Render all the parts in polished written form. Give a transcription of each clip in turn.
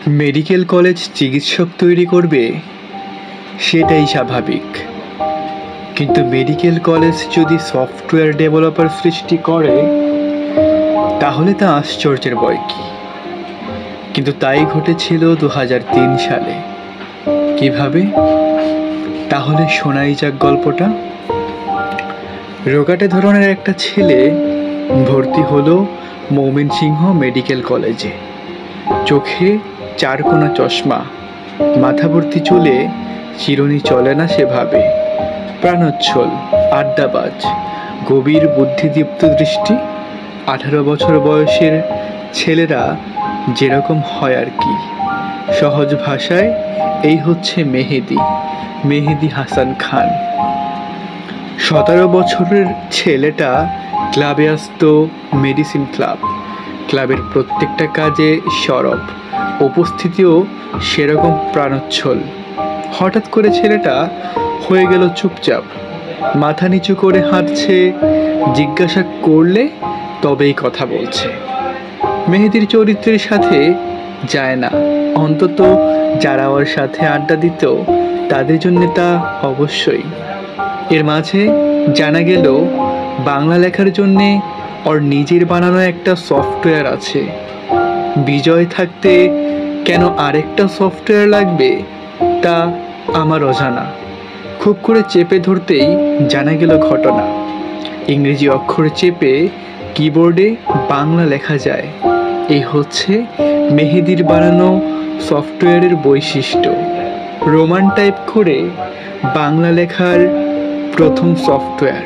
Medical college চিকিৎসক তৈরি করবে, সেটাই স্বাভাবিক। কিন্তু মেডিকেল কলেজ যদি সফটওয়্যার ডেভেলপার সৃষ্টি করে, তাহলে তা আশ্চর্যের বয় কি। কিন্তু তাই ঘটেছিল 2003 সালে। কিভাবে? তাহলে শোনাই যাক গল্পটা। রোগাটে ধরনের একটা ছেলে ভর্তি হলো ময়মনসিংহ মেডিকেল কলেজে। চোখে চারকোনা চশমা, মাথা ভর্তি চুলে, চিরুনি চলে না সেভাবে। প্রাণোচ্ছল, আড্ডাবাজ, গভীর বুদ্ধিদীপ্ত দৃষ্টি। 18 বছর বয়সের ছেলেরা যেরকম হয় আর কি। সহজ ভাষায় এই হচ্ছে মেহেদী হাসান খান। 17 বছরের ছেলেটা ক্লাবে আসতো, মেডিসিন ক্লাবের প্রত্যেকটা কাজে সরব, উপস্থিতিও সেরকম প্রাণোচ্ছল। হঠাৎ করে ছেলেটা হয়ে গেল চুপচাপ, মাথা নিচু করে হাঁটছে, জিজ্ঞাসা করলে তবেই কথা বলছে। মেহেদীর চরিত্রের সাথে যায় না, অন্তত যারা ওর সাথে আড্ডা দিত তাদের জন্য তা অবশ্যই। এর মাঝে জানা গেল বাংলা লেখার জন্যে ওর নিজের বানানো একটা সফটওয়্যার আছে। বিজয় থাকতে কেন আরেকটা সফটওয়্যার লাগবে তা আমার অজানা। খুব করে চেপে ধরতেই জানা গেল ঘটনা। ইংরেজি অক্ষর চেপে কিবোর্ডে বাংলা লেখা যায়। এই হচ্ছে মেহেদীর বানানো সফটওয়্যারের বৈশিষ্ট্য। রোমান টাইপ করে বাংলা লেখার প্রথম সফটওয়্যার।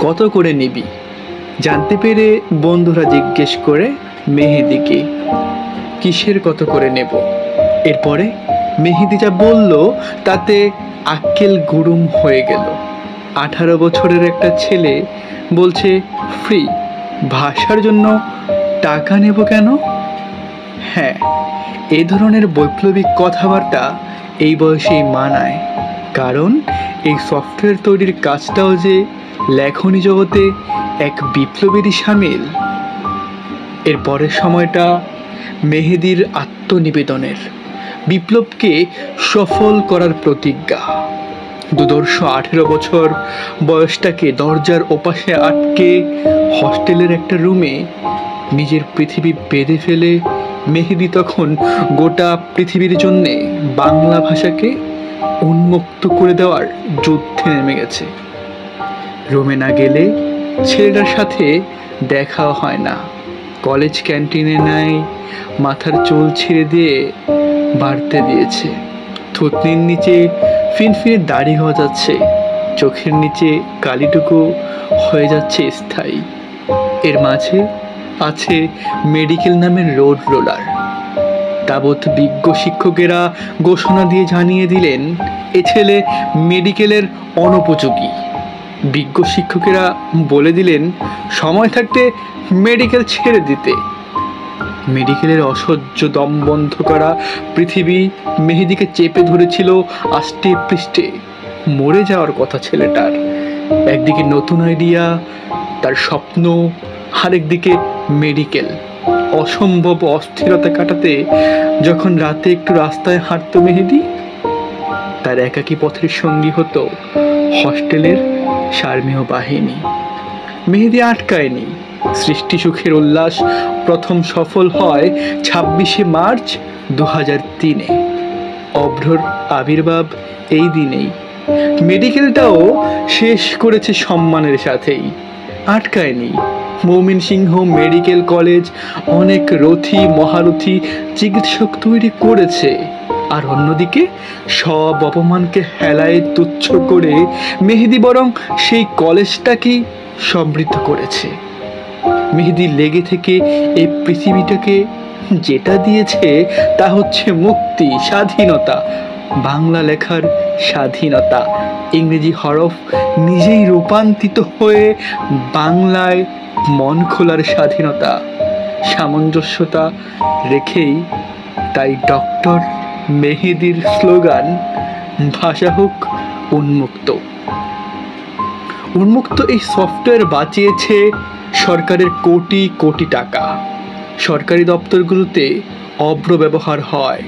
কত করে নিবি? জানতে পেরে বন্ধুরা জিজ্ঞেস করে মেহেদীকে, কিসের কত করে নেব? এরপরে মেহেদী যা বলল তাতে আক্কেল গুড়ুম হয়ে গেল। 18 বছরের একটা ছেলে বলছে ফ্রি, ভাষার জন্য টাকা নেব কেন? হ্যাঁ, এ ধরনের বৈপ্লবিক কথাবার্তা এই বয়সেই মানায়। কারণ এই সফটওয়্যার তৈরির কাজটাও যে লেখনী জগতে এক বিপ্লবেরই সামিল। এর পরের সময়টা মেহেদীর আত্মনিবেদনের, বিপ্লবকে সফল করার প্রতিজ্ঞা। দুর্ধর্ষ 18 বছর বয়সটাকে দরজার ওপাশে আটকে হস্টেলের একটা রুমে নিজের পৃথিবী বেঁধে ফেলে মেহেদী তখন গোটা পৃথিবীর জন্যে বাংলা ভাষাকে উন্মুক্ত করে দেওয়ার যুদ্ধে নেমে গেছে। রুমে না গেলে ছেলেটার সাথে দেখাও হয় না। কলেজ ক্যান্টিনে নাই, মাথার চুল ছিঁড়ে দিয়ে বাড়তে দিয়েছে। থুতনির নিচে ফিনফিনে দাড়ি গজাচ্ছে, চোখের নিচে কালিটুকু হয়ে যাচ্ছে স্থায়ী। এর মাঝে আছে মেডিকেল নামের রোড রোলার। তাবৎ বিজ্ঞ শিক্ষকেরা ঘোষণা দিয়ে জানিয়ে দিলেন এ ছেলে মেডিকেলের অনুপযোগী। বিজ্ঞ শিক্ষকেরা বলে দিলেন সময় থাকতে মেডিকেল ছেড়ে দিতে। মেডিকেলের অসহ্য দম বন্ধ করা পৃথিবী মেহেদীকে চেপে ধরেছিল আষ্টে পৃষ্ঠে। মরে যাওয়ার কথা ছেলেটার। একদিকে নতুন আইডিয়া, তার স্বপ্ন, আরেকদিকে মেডিকেল। অসম্ভব অস্থিরতা কাটাতে যখন রাতে একটু রাস্তায় হাঁটতো মেহেদী, তার একাকী পথের সঙ্গী হতো হস্টেলের সার্মেয় বাহিনী। মেহেদী আটকায়নি। সৃষ্টি সুখের উল্লাস প্রথম সফল হয় 26শে মার্চ 2003-এ। অভ্রর আবির্ভাব এই দিনেই। মেডিকেলটাও শেষ করেছে সম্মানের সাথেই। আটকায়নি। ময়মনসিংহ মেডিকেল কলেজ অনেক রথী মহারথী চিকিৎসক তৈরি করেছে। আর অন্যদিকে সব অপমানকে হেলায় তুচ্ছ করে মেহেদী বরং সেই কলেজটাকেই সমৃদ্ধ করেছে। মেহেদী লেগে থেকে এই পৃথিবীটাকে যেটা দিয়েছে তা হচ্ছে মুক্তি, স্বাধীনতা, বাংলা লেখার স্বাধীনতা, ইংরেজি হরফ নিজেই রূপান্তরিত হয়ে বাংলায় মন খোলার স্বাধীনতা। সামঞ্জস্যতা রেখেই তাই ডক্টর মেহেদীর স্লোগান, ভাষা হোক উন্মুক্ত। উন্মুক্ত এই সফটওয়্যার বাঁচিয়েছে সরকারের কোটি কোটি টাকা। সরকারি দপ্তরগুলোতে অভ্র ব্যবহার হয়।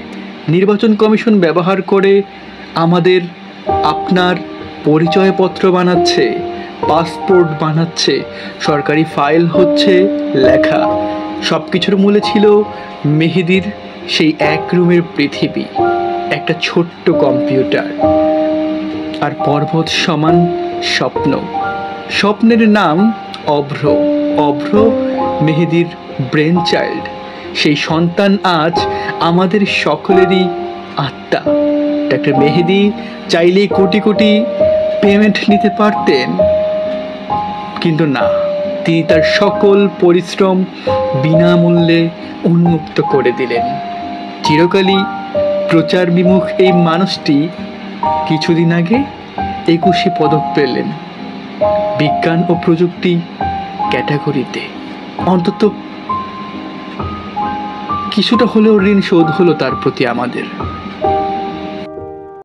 নির্বাচন কমিশন ব্যবহার করে আমাদের আপনার পরিচয়পত্র বানাচ্ছে, পাসপোর্ট বানাচ্ছে, সরকারি ফাইল হচ্ছে লেখা। সব কিছুর মূলে ছিল মেহেদির সেই এক রুমের পৃথিবী, একটা ছোট্ট কম্পিউটার আর পর্বত সমান স্বপ্ন। স্বপ্নের নাম অভ্র। অভ্র মেহেদির ব্রেন চাইল্ড। সেই সন্তান আজ আমাদের সকলেরই আত্মা। ডক্টর মেহেদি চাইলে কোটি কোটি পেমেন্ট নিতে পারতেন, কিন্তু না, তিনি তার সকল পরিশ্রম বিনামূল্যে উন্মুক্ত করে দিলেন। চিরকালই প্রচার বিমুখ এই মানুষটি কিছুদিন আগে 21শে পদক পেলেন বিজ্ঞান ও প্রযুক্তি ক্যাটাগরিতে। অন্তত কিছুটা হলেও ঋণ শোধ হলো তার প্রতি আমাদের।